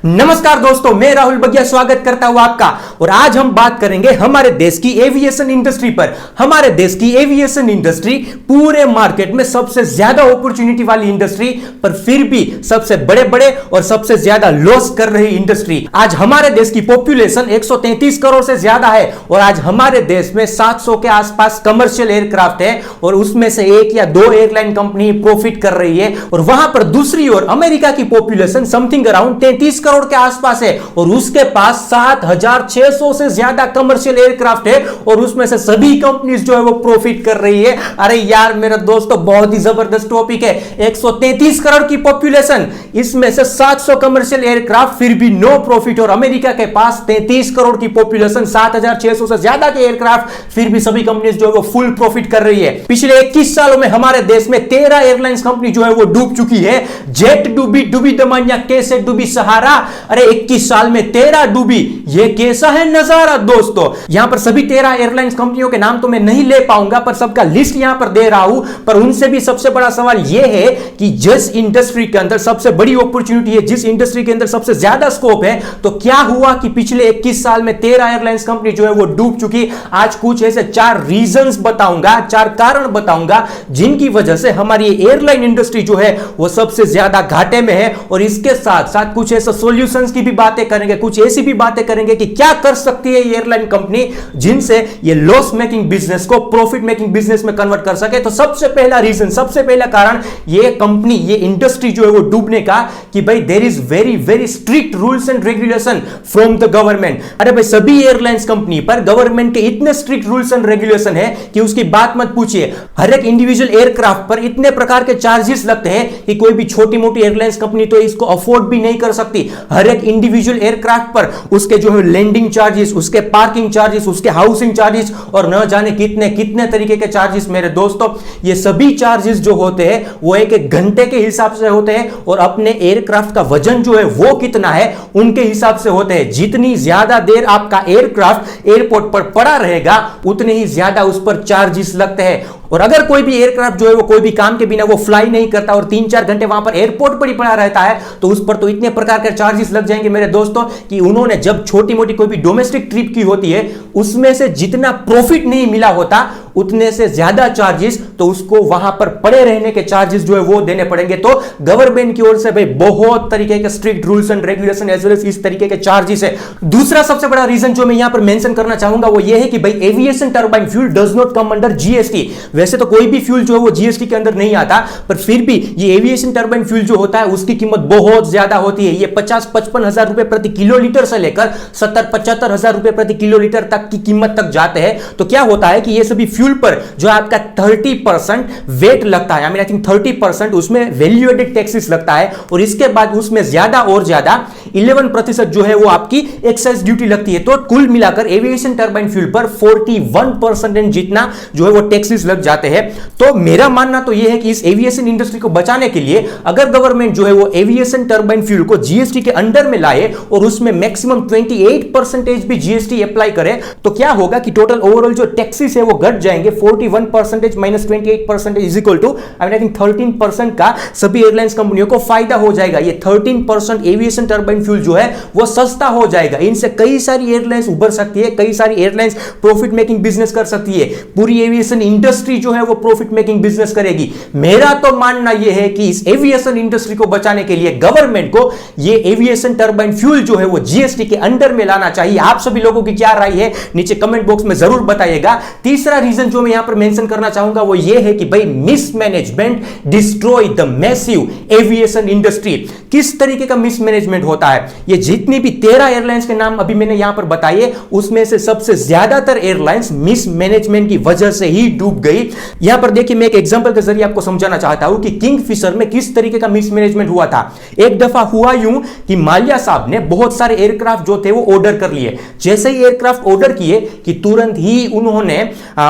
नमस्कार दोस्तों, मैं राहुल बगिया स्वागत करता हूं आपका। और आज हम बात करेंगे हमारे देश की एविएशन इंडस्ट्री पर। हमारे देश की एविएशन इंडस्ट्री पूरे मार्केट में सबसे ज्यादा अपॉर्चुनिटी वाली इंडस्ट्री, पर फिर भी सबसे बड़े बड़े और सबसे ज्यादा लॉस कर रही इंडस्ट्री। आज हमारे देश की पॉपुलेशन 133 करोड़ से ज्यादा है और आज हमारे देश में 700 के आसपास कमर्शियल एयरक्राफ्ट है और उसमें से एक या दो एयरलाइन कंपनी प्रॉफिट कर रही है। और वहां पर दूसरी ओर अमेरिका की पॉपुलेशन समथिंग अराउंड 33 करोड़ के आसपास है और उसके पास 7600 से ज्यादा कमर्शियल एयरक्राफ्ट है और उसमें से सभी कंपनीज जो है वो प्रॉफिट कर रही है। अरे यार मेरे दोस्तों, बहुत ही जबरदस्त टॉपिक है। 133 करोड़ की पॉपुलेशन, इसमें से 700 कमर्शियल एयरक्राफ्ट, फिर भी नो प्रॉफिट। और अमेरिका के पास 33 करोड़ की पॉपुलेशन, 7600 से ज्यादा के एयरक्राफ्ट, फिर भी सभी कंपनीज जो है वो फुल प्रॉफिट कर रही है। पिछले 21 सालों में हमारे देश में 13 एयरलाइंस कंपनी जो है वो डूब चुकी है। जेट डूबी दमनिया, कैसे डूबी सहारा। अरे 21 साल में 13 डूबी, ये कैसा है नजारा दोस्तों। यहां पर सभी 13 एयरलाइंस कंपनियों के नाम तो मैं नहीं ले पाऊंगा, पर सबका लिस्ट यहां पर दे रहा हूं। पर उनसे भी सबसे बड़ा सवाल यह है कि जिस इंडस्ट्री के अंदर सबसे बड़ी अपॉर्चुनिटी है, जिस इंडस्ट्री के अंदर सबसे ज्यादा स्कोप है, तो क्या हुआ कि पिछले 21 साल में 13 एयरलाइंस कंपनी जो है वो डूब चुकी। आज कुछ ऐसे 4 रीजंस बताऊंगा, 4 कारण बताऊंगा जिनकी वजह से हमारी एयरलाइन इंडस्ट्री जो है वो सबसे ज्यादा घाटे में है। और इसके साथ साथ कुछ ऐसे सॉल्यूशंस की भी बातें करेंगे, कुछ ऐसी भी बातें करेंगे कि क्या कर सकती है ये एयरलाइन कंपनी जिनसे ये लॉस मेकिंग बिजनेस को प्रॉफिट मेकिंग बिजनेस में कन्वर्ट कर सके। तो सबसे पहला रीजन, सबसे पहला कारण ये कंपनी, ये इंडस्ट्री जो है वो डूबने का, कि भाई there is very very strict rules and regulation from the government. अरे भाई सभी एयरलाइंस कंपनी पर गवर्नमेंट के इतने स्ट्रिक्ट रूल्स एंड रेगुलेशन है कि उसकी बात मत पूछिए। हर एक इंडिविजुअल एयरक्राफ्ट पर इतने प्रकार के चार्जेस लगते हैं कि कोई भी छोटी मोटी एयरलाइंस कंपनी तो इसको अफोर्ड भी नहीं कर सकती। हर एक इंडिविजुअल एयरक्राफ्ट पर उसके जो है लैंडिंग चार्जेस, उसके पार्किंग चार्जेस, उसके हाउसिंग चार्जेस और न जाने कितने कितने तरीके के चार्जेस। मेरे दोस्तों, ये सभी चार्जेस जो होते हैं वो एक एक घंटे के हिसाब से होते हैं और अपने एयरक्राफ्ट का वजन जो है वो कितना है उनके हिसाब से होते हैं। जितनी ज्यादा देर आपका एयरक्राफ्ट एयरपोर्ट पर पड़ा रहेगा उतने ही ज्यादा उस पर चार्जेस लगते हैं। और अगर कोई भी एयरक्राफ्ट जो है वो कोई भी काम के बिना वो फ्लाई नहीं करता और 3-4 घंटे वहां पर एयरपोर्ट पर ही पड़ा रहता है तो उस पर तो इतने प्रकार के चार्जेस लग जाएंगे मेरे दोस्तों कि उन्होंने जब छोटी मोटी कोई भी डोमेस्टिक ट्रिप की होती है उसमें से जितना प्रॉफिट नहीं मिला होता उतने से ज्यादा चार्जेस तो उसको वहां पर पड़े रहने के चार्जेस जो है वो देने पड़ेंगे। तो गवर्नमेंट की ओर से भाई बहुत तरीके के strict rules and regulation as well as इस तरीके के चार्जेस है। दूसरा सबसे बड़ा रीजन जो मैं यहां पर मेंशन करना चाहूंगा वो ये है कि भाई aviation turbine fuel does not come under GST. वैसे तो कोई भी फ्यूल जो है वो जीएसटी के अंदर नहीं आता, पर फिर भी ये एविएशन टर्बाइन फ्यूल जो होता है उसकी कीमत बहुत ज्यादा होती है। ये 50-55 हजार रुपए प्रति किलोलीटर से लेकर 70-75 हजार रुपए प्रति किलोलीटर तक की कीमत तक जाते हैं। तो क्या होता है कि ये सभी फ्यूल पर जो आपका 30% वेट लगता है, आई थिंक 30% उसमें वैल्यू एडेड टैक्सेस लगता है और इसके बाद उसमें ज्यादा और ज्यादा 11% जो है वो आपकी एक्साइज ड्यूटी लगती है। तो कुल मिलाकर एविएशन टर्बाइन फ्यूल पर 41% जितना जो है वो टैक्सेस लग जाते हैं। तो मेरा मानना तो यह है कि इस एविएशन इंडस्ट्री को बचाने के लिए अगर गवर्नमेंट जो है वो एविएशन टर्बाइन फ्यूल को जीएसटी के अंडर में लाए और उसमें मैक्सिमम 28% भी जीएसटी अप्लाई करे तो क्या होगा कि टोटल ओवरऑल जो टैक्सेस है वो घट जाएंगे। 41% minus 28% is equal to I think 13% का सभी एयरलाइंस कंपनियों को फायदा हो जाएगा। ये 13% एविएशन टर्बाइन फ्यूल जो है वो सस्ता हो जाएगा। इनसे कई सारी एयरलाइंस उभर सकती है, कई सारी एयरलाइंस प्रॉफिट मेकिंग बिजनेस कर सकती है, पूरी एविएशन इंडस्ट्री जो है वो प्रॉफिट मेकिंग बिजनेस करेगी। मेरा तो मानना यह है कि इस एविएशन इंडस्ट्री को बचाने के लिए गवर्नमेंट को ये एविएशन टर्बाइन फ्यूल जो है वो जीएसटी के अंडर में लाना चाहिए। आप सभी लोगों की क्या राय है नीचे कमेंट बॉक्स में जरूर बताइएगा। तीसरा रीजन जो मैं यहां पर मेंशन करना चाहूंगा वो ये है कि भाई mismanagement destroy the massive aviation industry. किस तरीके का मिसमैनेजमेंट होता है? ये जितनी भी 13 एयरलाइंस के नाम अभी मैंने यहां पर बताए उसमें से सबसे ज्यादातर एयरलाइंस मिसमैनेजमेंट की वजह से ही डूब गई। यहां पर देखिए मैं एक एग्जांपल के जरिए आपको समझाना चाहता हूं कि किंगफिशर में किस तरीके का मिसमैनेजमेंट हुआ था। एक दफा हुआ यूं कि माल्या साहब ने बहुत सारे एयरक्राफ्ट जो थे वो ऑर्डर कर लिए। जैसे ही एयरक्राफ्ट ऑर्डर किए कि तुरंत ही उन्होंने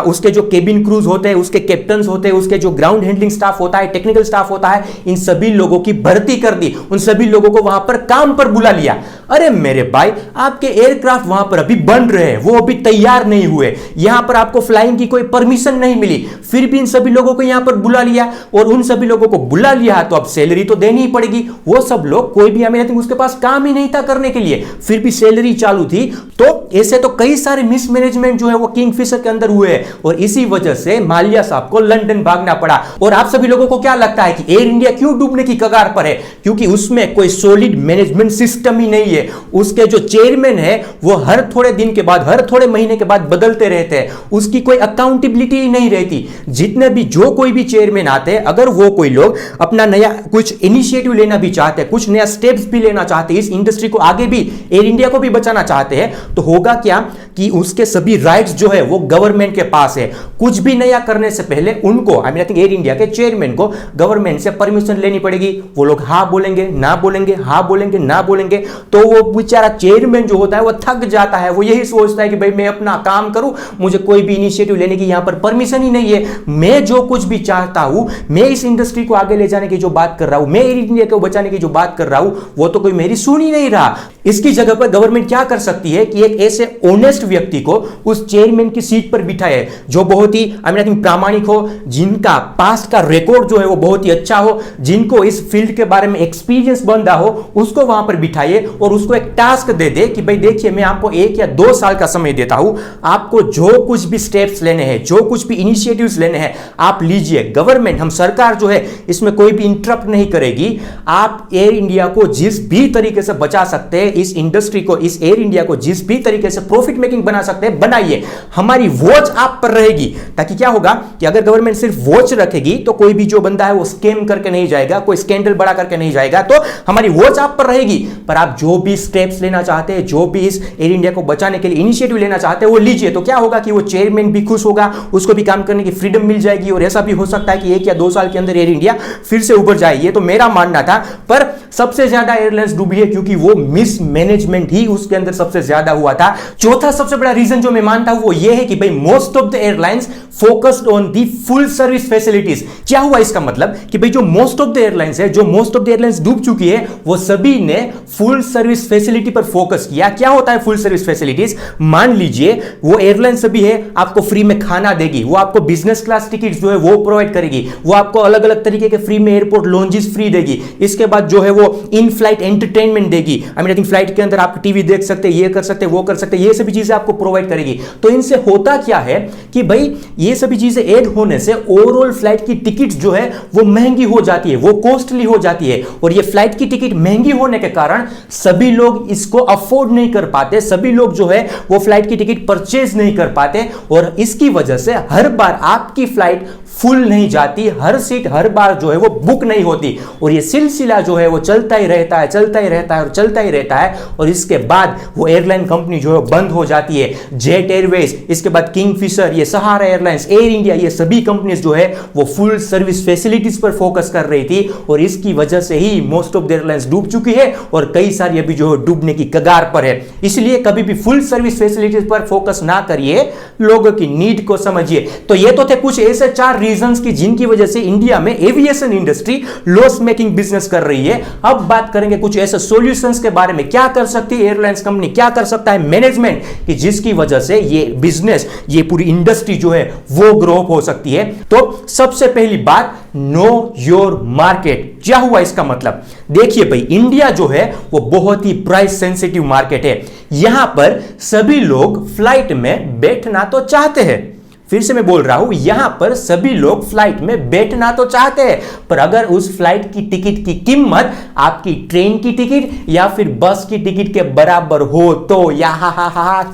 उसके जो केबिन क्रूज होते हैं, उसके कैप्टन होते हैं, उसके जो ग्राउंड हैंडलिंग स्टाफ होता है, टेक्निकल स्टाफ होता है, इन सभी लोगों की भर्ती कर दी, उन सभी लोगों को वहां पर काम पर बुला लिया। अरे मेरे भाई, आपके एयरक्राफ्ट वहां पर अभी बन रहे हैं, वो अभी तैयार नहीं हुए, यहां पर आपको फ्लाइंग की कोई परमिशन नहीं मिली, फिर भी इन सभी लोगों को यहां पर बुला लिया। और उन सभी लोगों को बुला लिया तो अब सैलरी तो देनी ही पड़ेगी। वो सब लोग, कोई भी हमें उसके पास काम ही नहीं था करने के लिए, फिर भी सैलरी चालू थी। तो ऐसे तो कई सारे मिसमैनेजमेंट जो है वो किंगफिशर के अंदर हुए हैं, और इसी वजह से माल्या साहब को लंदन भागना पड़ा। और आप सभी लोगों को क्या लगता है कि एयर इंडिया क्यों डूबने की कगार पर है? क्योंकि उसमें कोई सॉलिड मैनेजमेंट सिस्टम ही नहीं है। उसके जो चेयरमैन है वो हर थोड़े दिन के बाद, हर थोड़े महीने के बाद बदलते रहते हैं, उसकी कोई अकाउंटेबिलिटी ही नहीं रहती। जितने भी जो कोई भी चेयरमैन आते हैं, अगर वो कोई लोग अपना नया कुछ इनिशिएटिव लेना भी चाहते हैं, कुछ नया स्टेप्स भी लेना चाहते हैं, इस इंडस्ट्री को आगे भी, एयर इंडिया को भी बचाना चाहते हैं, तो होगा क्या कि उसके सभी राइट्स जो है वो गवर्नमेंट के पास है। कुछ भी नया करने से पहले उनको, आई थिंक एयर इंडिया के चेयरमैन को गवर्नमेंट से परमिशन लेनी पड़ेगी। वो लोग हाँ बोलेंगे, ना बोलेंगे, हाँ बोलेंगे, ना बोलेंगे, तो वो बेचारा चेयरमैन जो होता है वो थक जाता है। वो यही सोचता है कि भाई मैं अपना काम करूं, मुझे कोई भी इनिशिएटिव लेने की यहां पर परमिशन ही नहीं है। मैं जो कुछ भी चाहता हूं, मैं इस इंडस्ट्री को आगे ले जाने की जो बात कर रहा हूं, मैं एयर इंडिया को बचाने की जो बात कर रहा हूं, वो तो कोई मेरी सुन ही नहीं रहा। इसकी जगह पर गवर्नमेंट क्या कर सकती है कि एक ऐसे ऑनेस्ट व्यक्ति को उस चेयरमैन की सीट पर बिठाए, जो बहुत ही आई थिंक प्रामाणिक हो, जिनका पास्ट का रिकॉर्ड जो है वो बहुत ही अच्छा हो, जिनको इस फील्ड के बारे में एक्सपीरियंस बंदा हो, उसको वहां पर बिठाइए और उसको एक टास्क दे दे कि भाई देखिए, मैं आपको 1 या 2 साल का समय देता हूं, आपको जो कुछ भी स्टेप्स लेने हैं, जो कुछ भी इनिशिएटिव्स लेने हैं, आप लीजिए। गवर्नमेंट, हम सरकार जो है इसमें कोई भी इंटरप्ट नहीं करेगी। आप एयर इंडिया को जिस भी तरीके से बचा सकते हैं, इस इंडस्ट्री को, इस एयर इंडिया को जिस भी तरीके से प्रॉफिट मेकिंग बना सकते हैं, बनाइए। हमारी वॉच आप पर रहेगी, ताकि क्या होगा कि अगर गवर्नमेंट सिर्फ वॉच रखेगी तो कोई भी जो बंदा है वो स्कैम करके नहीं जाएगा, कोई स्कैंडल बड़ा करके नहीं जाएगा। तो हमारी वॉच आप पर रहेगी, पर आप जो भी स्टेप्स लेना चाहते हैं, जो भी इस एयर इंडिया को बचाने के लिए इनिशिएटिव लेना चाहते हैं, वो लीजिए। तो क्या होगा कि वो चेयरमैन भी खुश होगा, उसको भी काम करने की फ्रीडम मिल जाएगी, और ऐसा भी हो सकता है कि 1 या 2 साल के अंदर एयर इंडिया फिर से उभर जाए। ये तो मेरा मानना था। पर सबसे ज्यादा एयरलाइंस डूबी है क्योंकि वो मिसमैनेजमेंट ही उसके अंदर सबसे ज्यादा हुआ था। चौथा सबसे बड़ा रीजन जो मैं मानता हूं वो ये है कि भाई most of the airlines focused on the full service facilities. क्या हुआ इसका मतलब कि भाई जो मोस्ट ऑफ द एयरलाइंस है, जो मोस्ट ऑफ द एयरलाइंस डूब चुकी है, वो सभी ने फुल सर्विस फैसिलिटी पर फोकस किया। क्या होता है फुल सर्विस फैसिलिटीज? मान लीजिए वो एयरलाइन सभी है, आपको फ्री में खाना देगी, वो आपको बिजनेस क्लास टिकट जो है वो प्रोवाइड करेगी, वो आपको अलग अलग तरीके के फ्री में एयरपोर्ट लॉन्जेस फ्री देगी, इसके बाद जो है वो इन फ्लाइट एंटरटेनमेंट देगी। आई थिंक फ्लाइट के अंदर आप टीवी देख सकते हैं, ये कर सकते हैं, वो कर सकते हैं, ये सभी चीजें आपको प्रोवाइड करेगी। तो इनसे होता क्या है कि भाई ये सभी चीजें ऐड होने से ओवरऑल फ्लाइट की टिकट जो है वो महंगी हो जाती है, वो कॉस्टली हो जाती है। और ये फ्लाइट की टिकट महंगी होने के कारण सभी लोग इसको अफोर्ड नहीं कर पाते, सभी लोग जो है वो फ्लाइट की टिकट परचेज नहीं कर पाते, और इसकी वजह से हर बार आपकी फ्लाइट फुल नहीं जाती, हर सीट हर बार जो है वो बुक नहीं होती, और ये सिलसिला जो है वो चलता ही रहता है, चलता ही रहता है और चलता ही रहता है। और इसके बाद वो एयरलाइन कंपनी जो है बंद हो जाती है। जेट एयरवेज, इसके बाद किंगफिशर, ये सहारा एयरलाइंस, एयर इंडिया, ये सभी कंपनीज जो है वो फुल सर्विस फैसिलिटीज पर फोकस कर रही थी, और इसकी वजह से ही मोस्ट ऑफ द एयरलाइंस डूब चुकी है, और कई सारी अभी जो है डूबने की कगार पर है। इसलिए कभी भी फुल सर्विस फैसिलिटीज पर फोकस ना करिए, लोगों की नीड को समझिए। तो ये तो थे कुछ ऐसे 4 रीजंस की जिनकी वजह से इंडिया में aviation industry loss making business कर रही है। अब बात करेंगे कुछ ऐसे सॉल्यूशंस के बारे में, क्या कर सकती है एयरलाइंस कंपनी, क्या कर सकता है मैनेजमेंट, कि जिसकी वजह से ये बिजनेस, ये पूरी इंडस्ट्री जो है वो ग्रो अप हो सकती है। तो सबसे पहली बात, नो योर मार्केट। क्या हुआ इसका मतलब? देखिए भाई, इंडिया जो है वो बहुत ही प्राइस सेंसिटिव मार्केट है। यहां पर सभी लोग फ्लाइट में बैठना तो चाहते हैं, फिर से मैं बोल रहा हूं, यहां पर सभी लोग फ्लाइट में बैठना तो चाहते हैं, पर अगर उस फ्लाइट की टिकट की कीमत आपकी ट्रेन की टिकट या फिर बस की टिकट के बराबर हो तो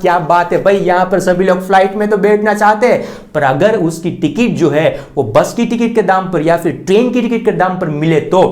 क्या बात है भाई, यहां पर सभी लोग फ्लाइट में तो बैठना चाहते हैं, पर अगर उसकी टिकट जो है वो बस की टिकट के दाम पर या फिर ट्रेन की टिकट के दाम पर मिले तो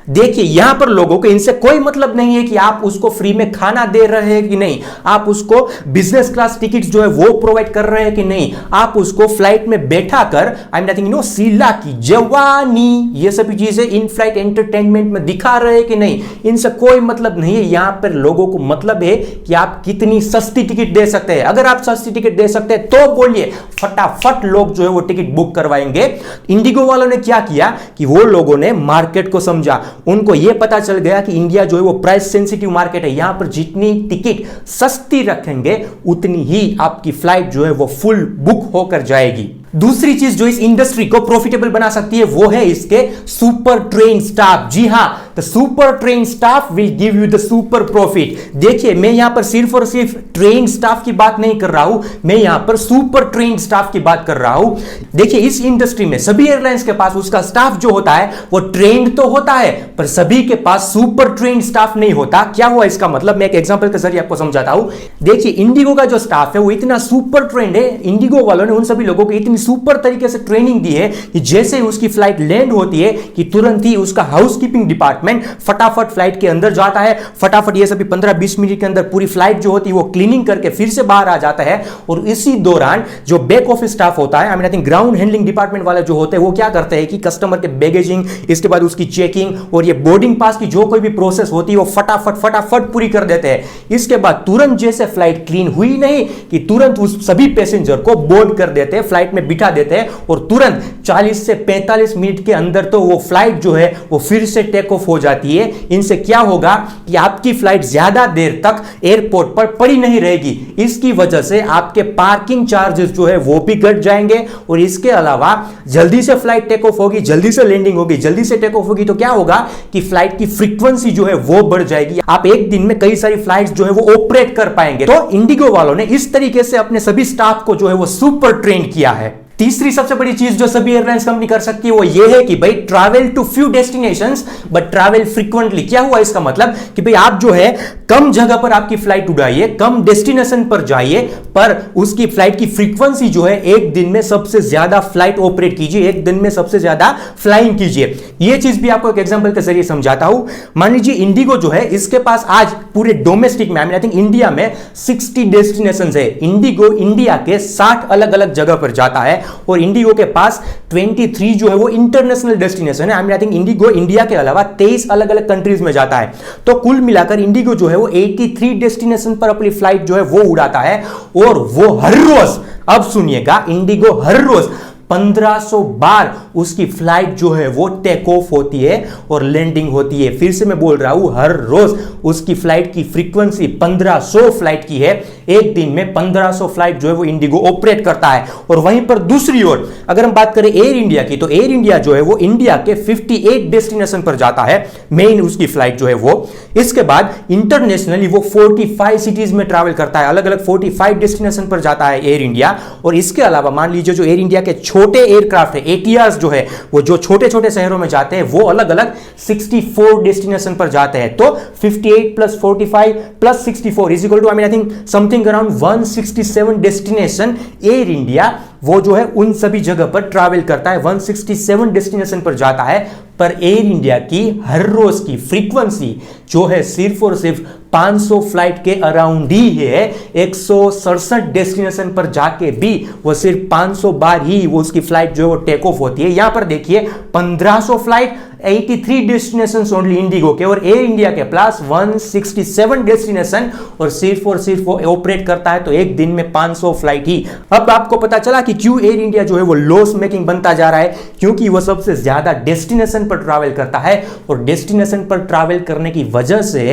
देखिए, यहां पर लोगों को इनसे कोई मतलब नहीं है कि आप उसको फ्री में खाना दे रहे हैं कि नहीं, आप उसको बिजनेस क्लास टिकट जो है वो प्रोवाइड कर रहे हैं कि नहीं, आप उसको को फ्लाइट में बैठा कर आई एम नथिंग शीला की जवानी, ये सभी चीजें इन फ्लाइट एंटरटेनमेंट में दिखा रहे कि नहीं, इनसे कोई मतलब नहीं है। यहां पर लोगों को मतलब है कि आप कितनी सस्ती टिकट दे सकते हैं। अगर आप सस्ती टिकट दे सकते हैं तो बोलिए, फटाफट लोग जो है वो टिकट बुक करवाएंगे। इंडिगो वालों ने क्या किया कि वो लोगों ने मार्केट को समझा, उनको यह पता चल गया कि इंडिया जो है वो प्राइस सेंसिटिव मार्केट है, यहां पर जितनी टिकट सस्ती रखेंगे उतनी ही आपकी फ्लाइट जो है वो फुल बुक होकर जाएगी। दूसरी चीज जो इस इंडस्ट्री को प्रॉफिटेबल बना सकती है वो है इसके सुपर ट्रेन स्टाफ। जी हां, the super train staff will give you the super profit. देखिए, मैं यहां पर सिर्फ और सिर्फ ट्रेन स्टाफ की बात नहीं कर रहा हूं, मैं यहां पर सुपर ट्रेन स्टाफ की बात कर रहा हूं। देखिए, इस इंडस्ट्री में सभी एयरलाइंस के पास उसका स्टाफ जो होता है वो ट्रेंड तो होता है, पर सभी के पास सुपर ट्रेन स्टाफ नहीं होता। क्या हुआ इसका मतलब, मैं एक एग्जांपल के जरिए आपको समझाता हूं। देखिए, इंडिगो का जो स्टाफ है वो इतना सुपर ट्रेंड है, इंडिगो वालों ने उन सभी लोगों को इतनी सुपर तरीके से ट्रेनिंग दी है कि जैसे उसकी फ्लाइट लैंड होती है कि तुरंत ही उसका हाउसकीपिंग डिपार्टमेंट फटाफट फ्लाइट के अंदर जाता है, फटाफट ये सभी 15-20 मिनट के अंदर पूरी फ्लाइट जो होती है वो क्लीनिंग करके फिर से बाहर आ जाता है। और इसी दौरान जो बैक ऑफिस स्टाफ होता है, I think ground handling department वाले जो होते हैं, वो क्या करते हैं कि कस्टमर के बैगेजिंग, इसके बाद उसकी चेकिंग और ये बोर्डिंग पास की जो कोई भी प्रोसेस होती है वो फटाफट पूरी कर देते हैं। इसके बाद तुरंत जैसे फ्लाइट क्लीन हुई नहीं कि तुरंत उस सभी पैसेंजर को बोर्ड कर देते हैं, फ्लाइट में बिठा देते हैं और तुरंत 40 से 45 मिनट के अंदर तो वो फ्लाइट जो है वो फिर से टेक ऑफ हो जाती है। इनसे क्या होगा कि आपकी फ्लाइट ज्यादा देर तक एयरपोर्ट पर पड़ी नहीं रहेगी। इसकी वजह से आपके पार्किंग चार्जेस जो है वो भी घट जाएंगे और इसके अलावा जल्दी से फ्लाइट टेक ऑफ होगी, जल्दी से लैंडिंग होगी, जल्दी से टेक ऑफ होगी तो क्या होगा कि फ्लाइट की फ्रीक्वेंसी जो है वो बढ़ जाएगी। आप एक दिन में कई सारी फ्लाइट्स जो है वो ऑपरेट कर पाएंगे। तो इंडिगो वालों ने इस तरीके से अपने सभी स्टाफ को जो है वो सुपर ट्रेन किया है। तीसरी सबसे बड़ी चीज जो सभी एयरलाइंस कंपनी कर सकती है वो ये है कि भाई travel to few destinations but travel frequently. क्या हुआ इसका मतलब कि भाई आप जो है कम जगह पर आपकी फ्लाइट उड़ाइए, कम डेस्टिनेशन पर जाइए, पर उसकी फ्लाइट की फ्रीक्वेंसी जो है एक दिन में सबसे ज्यादा फ्लाइट ऑपरेट कीजिए, एक दिन में सबसे ज्यादा फ्लाइंग कीजिए। ये चीज भी आपको एक एग्जांपल के जरिए समझाता हूं। मान लीजिए इंडिगो जो है इसके पास आज पूरे डोमेस्टिक में आई थिंक इंडिया में 60 डेस्टिनेशंस है। इंडिगो इंडिया के 60 अलग अलग जगह पर जाता है और इंडिगो के पास 23 जो है वो इंटरनेशनल डेस्टिनेशन है। आई थिंक इंडिगो इंडिया के अलावा 23 अलग अलग कंट्रीज में जाता है। तो कुल मिलाकर इंडिगो जो है वो 83 डेस्टिनेशन पर अपनी फ्लाइट जो है वो उड़ाता है और वो हर रोज, अब सुनिएगा, इंडिगो हर रोज 1500 बार उसकी फ्लाइट जो है वो टेक ऑफ होती है और लैंडिंग होती है। फिर से मैं बोल रहा हूं, हर रोज उसकी फ्लाइट की फ्रीक्वेंसी 1500 फ्लाइट की है। एक दिन में 1500 फ्लाइट जो है वो इंडिगो ऑपरेट करता है। और वहीं पर दूसरी ओर अगर हम बात करें एयर इंडिया की, तो एयर इंडिया जो है वो इंडिया के 58 डेस्टिनेशन पर जाता है, मेन उसकी फ्लाइट जो है वो। इसके बाद इंटरनेशनली वो 45 सिटीज में ट्रैवल करता है, अलग अलग 45 डेस्टिनेशन पर जाता है एयर इंडिया। और इसके अलावा मान लीजिए जो एयर इंडिया के छोटे एयरक्राफ्ट है, एटीआर्स जो है, वो जो छोटे छोटे शहरों में जाते हैं वो अलग अलग 64 डेस्टिनेशन पर जाते हैं। तो 58 plus 45 plus 64 is equal to I think something around 167 destination Air India वो जो है उन सभी जगह पर ट्रैवल करता है, 167 डेस्टिनेशन पर जाता है। पर एयर इंडिया की हर रोज की फ्रीक्वेंसी जो है सिर्फ और सिर्फ 500 फ्लाइट के अराउंड ही है। 167 डेस्टिनेशन पर जाके भी वो सिर्फ 500 बार ही वो उसकी फ्लाइट जो है वो टेक ऑफ होती है। यहां पर देखिए 1500 फ्लाइट, 83 डेस्टिनेशंस ओनली इंडिगो के, और एयर इंडिया के प्लस 167 डेस्टिनेशन, और सिर्फ वो ऑपरेट करता है तो एक दिन में 500 फ्लाइट ही। अब आपको पता चला कि क्यों एयर इंडिया जो है वो लॉस मेकिंग बनता जा रहा है, क्योंकि वो सबसे ज्यादा डेस्टिनेशन पर ट्रैवल करता है और डेस्टिनेशन पर ट्रैवल करने की वजह से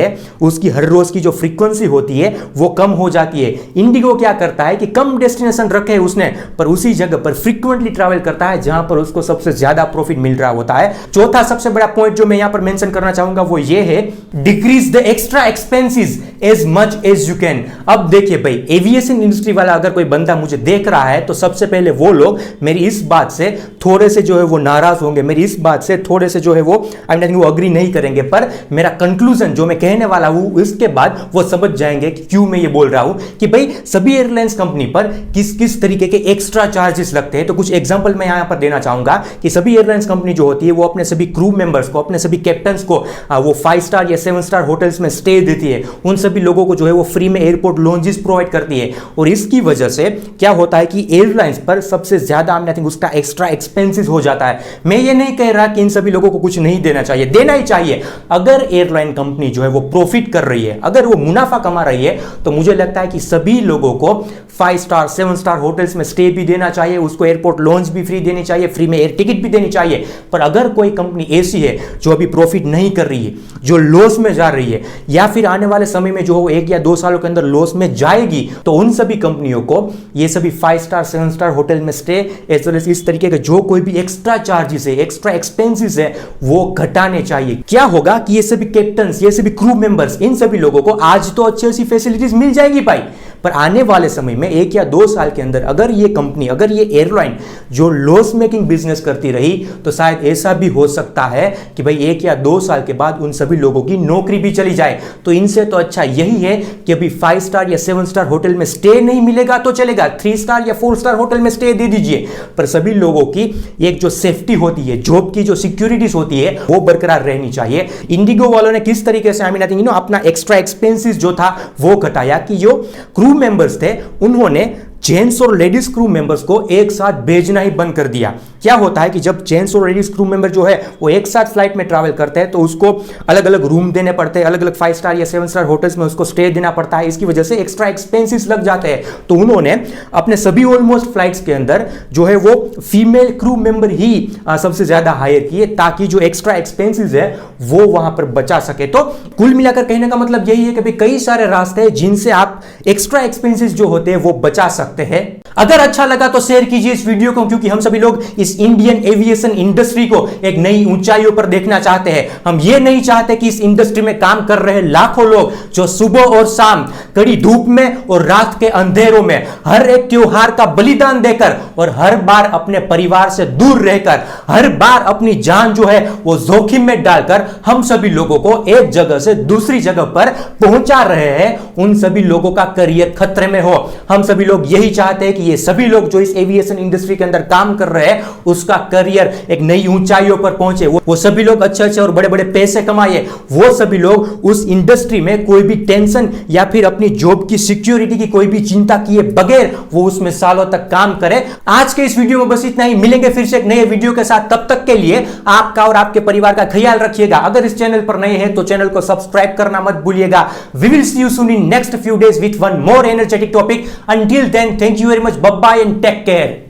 उसकी हर रोज की जो फ्रीक्वेंसी होती है वो कम हो जाती है। इंडिगो क्या करता है कि कम डेस्टिनेशन रखे उसने, पर उसी जगह पर फ्रीक्वेंटली ट्रैवल करता है जहां पर उसको सबसे ज्यादा प्रॉफिट मिल रहा होता है। चौथा सबसे बड़ा पॉइंट जो मैं यहां पर मेंशन करना चाहूंगा वो ये है, decrease the extra expenses as much as you can. अब देखिए भाई, एविएशन इंडस्ट्री वाला अगर कोई बंदा मुझे देख रहा है तो सबसे पहले वो लोग मेरी इस बात से थोड़े से जो है वो नाराज होंगे, मेरी इस बात से थोड़े से जो है वो अग्री नहीं करेंगे, पर मेरा कंक्लूजन जो मैं कहने वाला हूं इसके बाद वो समझ जाएंगे कि क्यों मैं ये बोल रहा हूं कि भाई सभी एयरलाइंस कंपनी पर किस किस तरीके के एक्स्ट्रा चार्जेस लगते हैं। तो कुछ एग्जांपल मैं यहां पर देना चाहूंगा कि सभी एयरलाइंस कंपनी जो होती है वो अपने सभी क्रू क्रू मेंबर्स को, अपने सभी कैप्टन्स को वो 5 स्टार या 7 स्टार होटल्स में स्टे देती है, उन सभी लोगों को जो है वो फ्री में एयरपोर्ट लॉन्जेस प्रोवाइड करती है। और इसकी वजह से क्या होता है कि एयरलाइंस पर सबसे ज्यादा आई थिंक उसका एक्स्ट्रा एक्सपेंसेस हो जाता है। मैं ये नहीं कह रहा कि इन सभी लोगों को कुछ नहीं देना चाहिए, देना ही चाहिए। अगर एयरलाइन कंपनी जो है वो प्रॉफिट कर रही है, अगर वो मुनाफा कमा रही है, तो मुझे लगता है कि सभी लोगों को 5 स्टार 7 स्टार होटल्स में स्टे भी देना चाहिए, उसको एयरपोर्ट लॉन्च भी फ्री देनी चाहिए, फ्री में एयर टिकट भी देनी चाहिए। पर अगर कोई कंपनी ऐसी है जो अभी प्रॉफिट नहीं कर रही है, जो लॉस में जा रही है, या फिर आने वाले समय में जो 1 या 2 सालों के अंदर लॉस में जाएगी, तो उन सभी कंपनियों को ये सभी 5 स्टार 7 स्टार होटल में स्टे एज वेल एज इस तरीके के जो कोई भी एक्स्ट्रा चार्जेस है, एक्स्ट्रा एक्सपेंसेस है, वो घटाने चाहिए। क्या होगा कि ये सभी कैप्टन्स, ये सभी क्रू मेंबर्स, इन सभी लोगों को आज तो अच्छी अच्छी फैसिलिटीज मिल जाएगी भाई, पर आने वाले समय में 1 या 2 साल के अंदर अगर ये कंपनी, अगर ये एयरलाइन जो लॉस मेकिंग बिजनेस करती रही, तो शायद ऐसा भी हो सकता है कि भाई 1 या 2 साल के बाद उन सभी लोगों की नौकरी भी चली जाए। तो इनसे तो अच्छा यही है कि अभी 5 स्टार या 7 स्टार होटल में स्टे नहीं मिलेगा तो चलेगा, 3 स्टार या 4 स्टार होटल में स्टे दे दीजिए, पर सभी लोगों की एक जो सेफ्टी होती है, जॉब की जो सिक्योरिटीज होती है, वो बरकरार रहनी चाहिए। इंडिगो वालों ने किस तरीके से आई थिंक अपना एक्स्ट्रा एक्सपेंसेस जो था वो घटाया कि जो क्रू मेंबर्स थे उन्होंने जेंट्स और लेडीज क्रू मेंबर्स को एक साथ भेजना ही बंद कर दिया। क्या होता है कि जब जेंट्स और लेडीज क्रू मेंबर जो है वो एक साथ फ्लाइट में ट्रैवल करते हैं, तो उसको अलग अलग रूम देने पड़ते हैं, अलग अलग 5 स्टार या 7 स्टार होटल्स में उसको स्टे देना पड़ता है, इसकी वजह से एक्स्ट्रा एक्सपेंसेस लग जाते हैं। तो उन्होंने अपने सभी ऑलमोस्ट फ्लाइट्स के अंदर जो है वो फीमेल क्रू मेंबर ही सबसे ज्यादा हायर किए, ताकि जो एक्स्ट्रा एक्सपेंसेस है वो वहां पर बचा सके। तो कुल मिलाकर कहने का मतलब यही है कि कई सारे रास्ते हैं जिनसे आप एक्स्ट्रा एक्सपेंसेस जो होते हैं वो बचा सकते हैं। अगर अच्छा लगा तो शेयर कीजिए इस वीडियो को, क्योंकि हम सभी लोग इस इंडियन एविएशन इंडस्ट्री को एक नई ऊंचाइयों पर देखना चाहते हैं। हम ये नहीं चाहते कि इस इंडस्ट्री में काम कर रहे लाखों लोग जो सुबह और शाम कड़ी धूप में और रात के अंधेरों में हर एक त्योहार का बलिदान देकर और हर बार अपने परिवार से दूर रहकर, हर बार अपनी जान जो है वो जोखिम में डालकर हम सभी लोगों को एक जगह से दूसरी जगह पर पहुंचा रहे हैं, उन सभी लोगों का करियर खतरे में हो। हम सभी लोग यही चाहते हैं कि ये सभी लोग जो इस एविएशन इंडस्ट्री के अंदर काम कर रहे हैं उसका करियर एक नई ऊंचाइयों पर पहुंचे, वो सभी लोग अच्छे और बड़े बड़े पैसे कमाए, वो सभी लोग उस इंडस्ट्री में कोई भी टेंशन या फिर अपनी जॉब की सिक्योरिटी की कोई भी चिंता किए बगैर वो उसमें सालों तक काम करे। आज के इस वीडियो में बस इतना ही, मिलेंगे फिर से एक नए वीडियो के साथ। तब तक के लिए आपका और आपके परिवार का ख्याल रखिएगा। अगर इस चैनल पर नए हैं तो चैनल को सब्सक्राइब करना मत भूलिएगा। We will see you soon in next few days with one more energetic topic. Until then, thank you very much. Bye bye and take care.